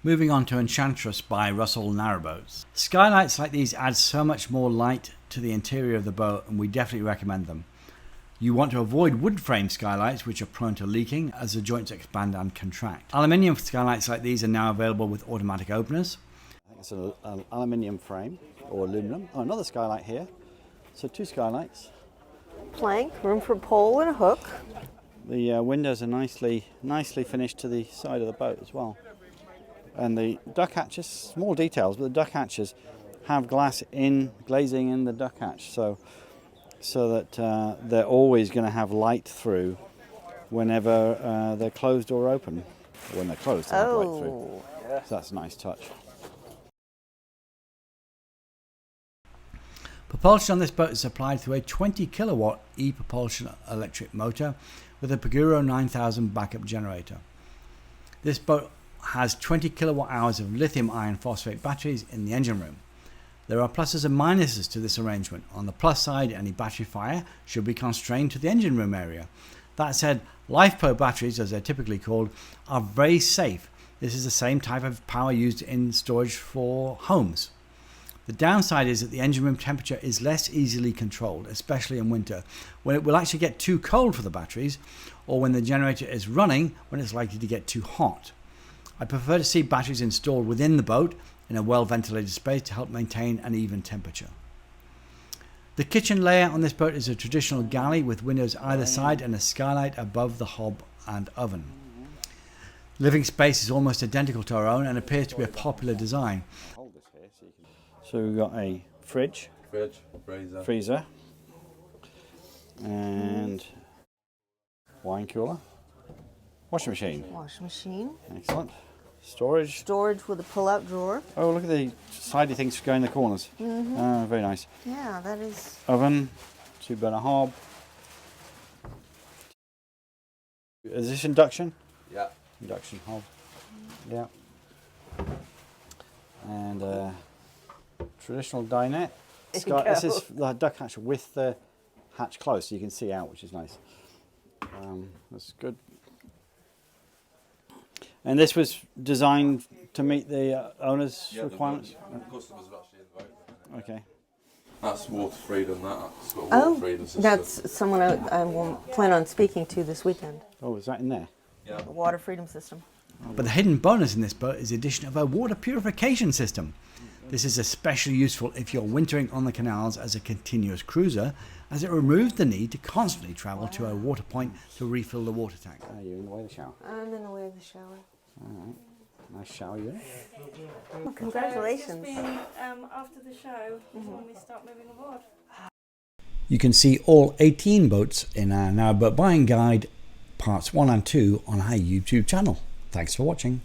Moving on to Enchantress by Russell Narrowboats. Skylights like these add so much more light to the interior of the boat, and we definitely recommend them. You want to avoid wood frame skylights, which are prone to leaking as the joints expand and contract. Aluminium skylights like these are now available with automatic openers. I think it's an aluminium frame or aluminum. Oh, another skylight here. So 2 skylights. Plank, room for a pole and a hook. The windows are nicely finished to the side of the boat as well. And the duck hatches, small details, but the duck hatches have glazing in the duck hatch, so that they're always going to have light through whenever they're closed or open. When they're closed, they have light through. Yeah. So that's a nice touch. Propulsion on this boat is supplied through a 20 kilowatt e-propulsion electric motor with a Paguro 9000 backup generator. This boat has 20 kilowatt hours of lithium iron phosphate batteries in the engine room. There are pluses and minuses to this arrangement. On the plus side, any battery fire should be constrained to the engine room area. That said, LifePo batteries, as they're typically called, are very safe. This is the same type of power used in storage for homes. The downside is that the engine room temperature is less easily controlled, especially in winter, when it will actually get too cold for the batteries, or when the generator is running, when it's likely to get too hot. I prefer to see batteries installed within the boat in a well-ventilated space to help maintain an even temperature. The kitchen layout on this boat is a traditional galley with windows either side and a skylight above the hob and oven. Living space is almost identical to our own and appears to be a popular design. So we've got a fridge, freezer, and wine cooler, washing machine. Excellent. Storage with a pull-out drawer. Oh, look at the sidey things going in the corners. Very nice. Yeah, that is. Oven, 2-burner hob. Is this induction? Yeah. Induction hob. Yeah. And traditional dinette. This is the duck hatch with the hatch closed, so you can see out, which is nice. That's good. And this was designed to meet the owner's requirements? The customers are actually in the boat. Okay. That's water freedom, that's got a water freedom system. That's someone I will plan on speaking to this weekend. Oh, is that in there? Yeah. The water freedom system. But the hidden bonus in this boat is the addition of a water purification system. This is especially useful if you're wintering on the canals as a continuous cruiser, as it removes the need to constantly travel to a water point to refill the water tank. Are you in the way of the shower? I'm in the way of the shower. All right. Nice shower, you. Well, congratulations. It's been after the show when we start moving aboard. You can see all 18 boats in our Narrowboat Buying Guide, parts 1 and 2 on our YouTube channel. Thanks for watching.